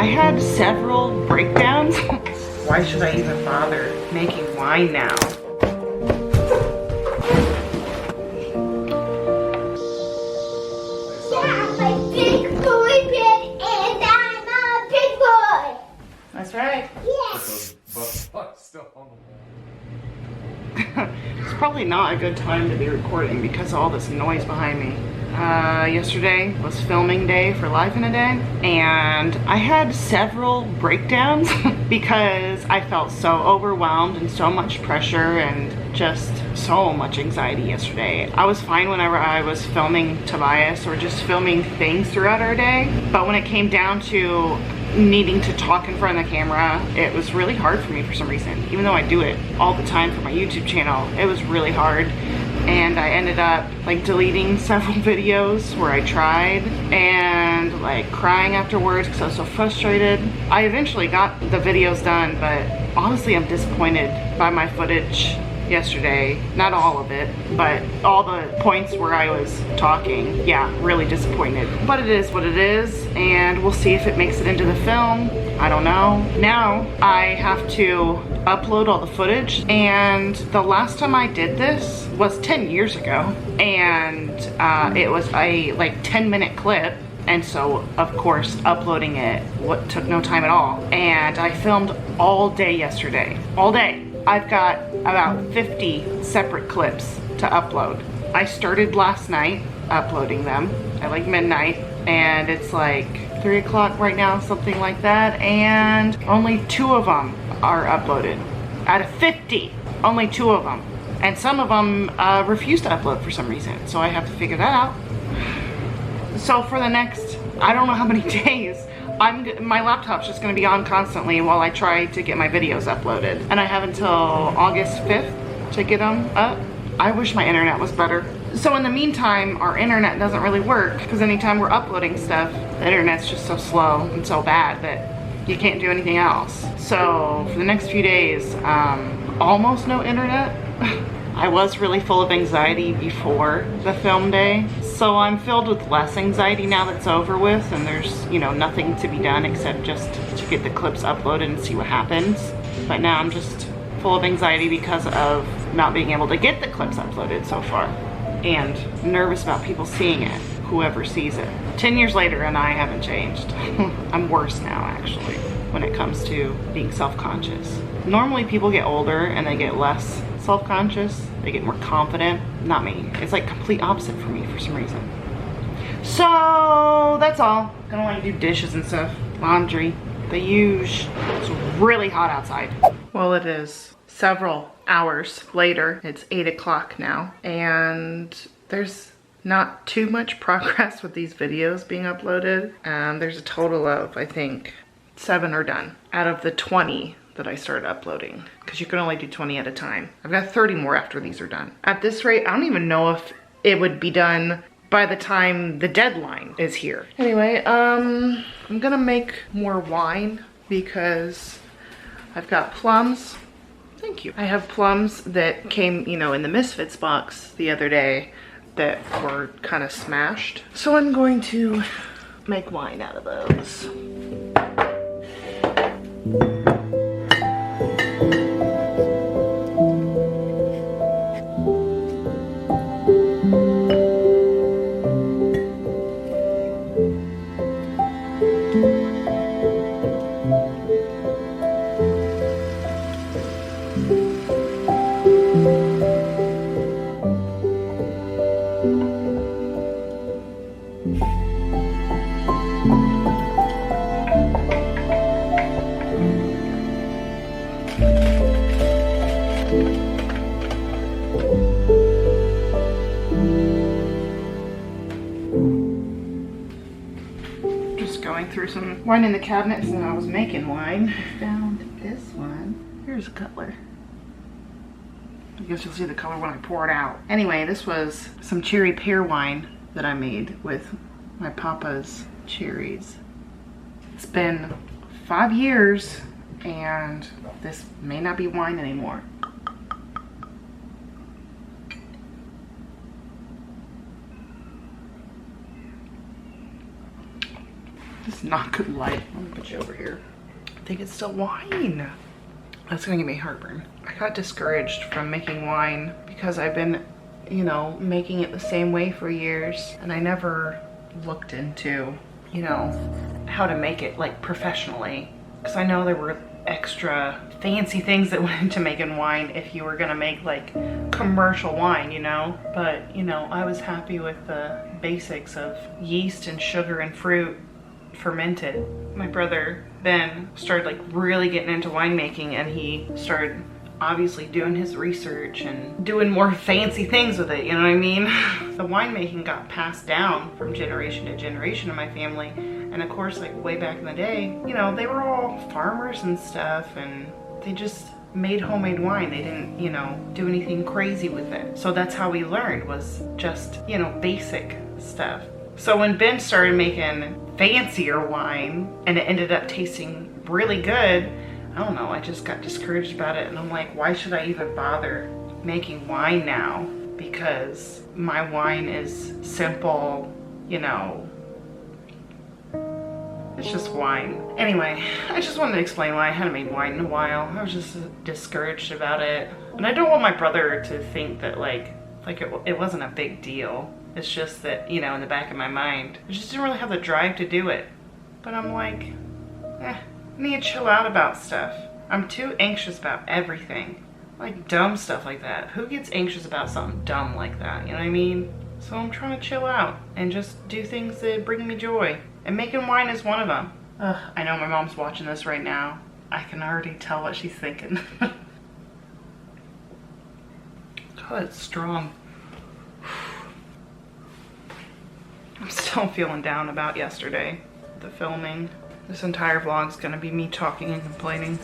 I had several breakdowns. Why should I even bother making wine now? That's right. Yes. It's probably not a good time to be recording because of all this noise behind me. Yesterday was filming day for Life in a Day, and I had several breakdowns because I felt so overwhelmed and so much pressure and just so much anxiety yesterday. I was fine whenever I was filming Tobias or just filming things throughout our day, but when it came down to needing to talk in front of the camera, it was really hard for me for some reason. Even though I do it all the time for my YouTube channel, it was really hard. And I ended up like deleting several videos where I tried and like crying afterwards because I was so frustrated. I eventually got the videos done, but honestly I'm disappointed by my footage yesterday. Not all of it, but all the points where I was talking. Yeah, really disappointed. But it is what it is, and we'll see if it makes it into the film. I don't know. Now I have to upload all the footage, and the last time I did this was 10 years ago, and it was a like 10-minute clip. And so, of course, uploading it took no time at all. And I filmed all day yesterday. All day. I've got about 50 separate clips to upload. I started last night uploading them at like midnight, and it's like 3 o'clock right now, something like that, and only 2 of them are uploaded. Out of 50, only 2 of them. And some of them refuse to upload for some reason, so I have to figure that out. So for the next, I don't know how many days, my laptop's just gonna be on constantly while I try to get my videos uploaded. And I have until August 5th to get them up. I wish my internet was better. So in the meantime, our internet doesn't really work because anytime we're uploading stuff, the internet's just so slow and so bad that you can't do anything else. So for the next few days, almost no internet. I was really full of anxiety before the film day, so I'm filled with less anxiety now that's over with, and there's, you know, nothing to be done except just to get the clips uploaded and see what happens. But now I'm just full of anxiety because of not being able to get the clips uploaded so far, and nervous about people seeing it, whoever sees it. 10 years later and I haven't changed. I'm worse now, actually, when it comes to being self-conscious. Normally people get older and they get less self-conscious, they get more confident. Not me. It's like complete opposite for me for some reason. So that's all. Gonna like do dishes and stuff, laundry, the huge. It's really hot outside. Well, it is several hours later. It's 8 o'clock now, and there's not too much progress with these videos being uploaded. There's a total of, I think, 7 are done out of the 20 that I started uploading, because you can only do 20 at a time. I've got 30 more after these are done. At this rate, I don't even know if it would be done by the time the deadline is here. Anyway, I'm gonna make more wine because I've got plums. Thank you. I have plums that came, you know, in the Misfits box the other day that were kind of smashed. So I'm going to make wine out of those. Through some wine in the cabinets, and I was making wine. Found this one. Here's a cutler. I guess you'll see the color when I pour it out. Anyway, this was some cherry pear wine that I made with my papa's cherries. It's been 5 years, and this may not be wine anymore. It's not good light. Let me put you over here. I think it's still wine. That's gonna give me heartburn. I got discouraged from making wine because I've been, you know, making it the same way for years, and I never looked into, you know, how to make it like professionally. Because I know there were extra fancy things that went into making wine if you were gonna make like commercial wine, you know. But, you know, I was happy with the basics of yeast and sugar and fruit fermented. My brother Ben started like really getting into winemaking, and he started obviously doing his research and doing more fancy things with it, you know what I mean? The winemaking got passed down from generation to generation in my family. And of course, like way back in the day, you know, they were all farmers and stuff, and they just made homemade wine. They didn't, you know, do anything crazy with it. So that's how we learned, was just, you know, basic stuff. So when Ben started making fancier wine and it ended up tasting really good, I don't know, I just got discouraged about it, and I'm like, why should I even bother making wine now? Because my wine is simple, you know, it's just wine. Anyway, I just wanted to explain why I hadn't made wine in a while. I was just discouraged about it. And I don't want my brother to think that like it wasn't a big deal. It's just that, you know, in the back of my mind, I just didn't really have the drive to do it. But I'm like, I need to chill out about stuff. I'm too anxious about everything. Like dumb stuff like that. Who gets anxious about something dumb like that? You know what I mean? So I'm trying to chill out and just do things that bring me joy. And making wine is one of them. Ugh, I know my mom's watching this right now. I can already tell what she's thinking. God, it's strong. I'm still feeling down about yesterday, the filming. This entire vlog's gonna be me talking and complaining.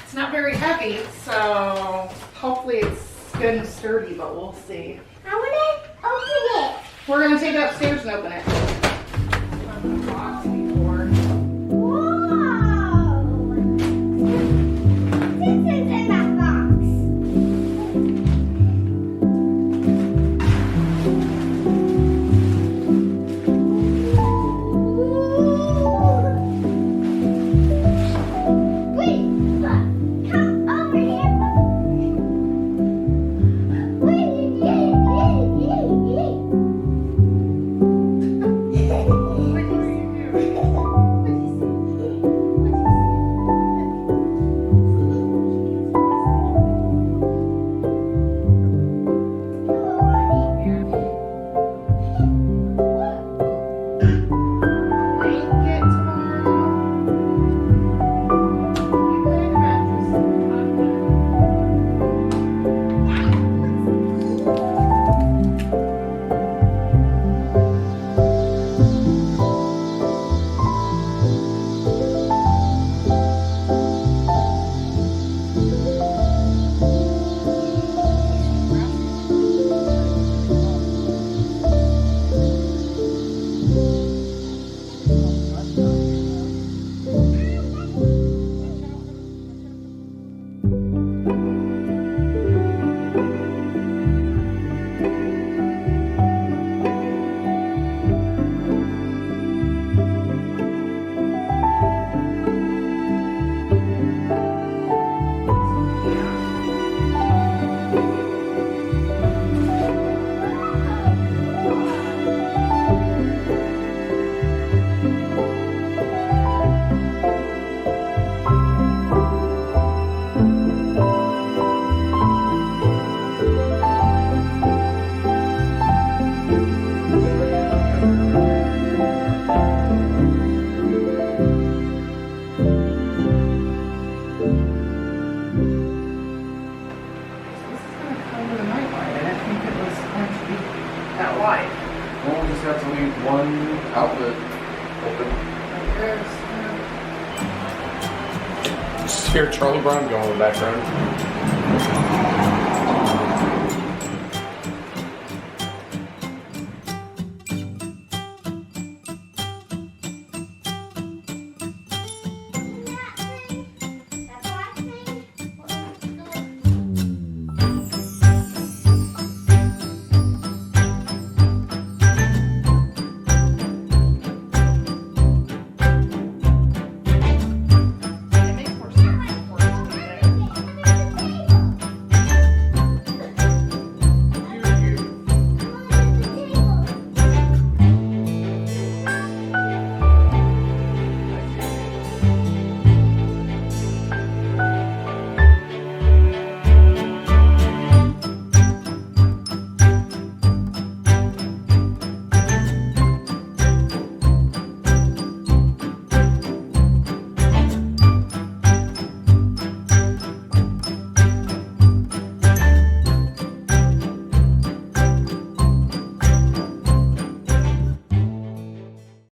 It's not very heavy, so hopefully it's good and sturdy, but we'll see. I want to open it. We're going to take it upstairs and open it. Whoa! This is in that box. outlet open. Just hear Charlie Brown go in the background.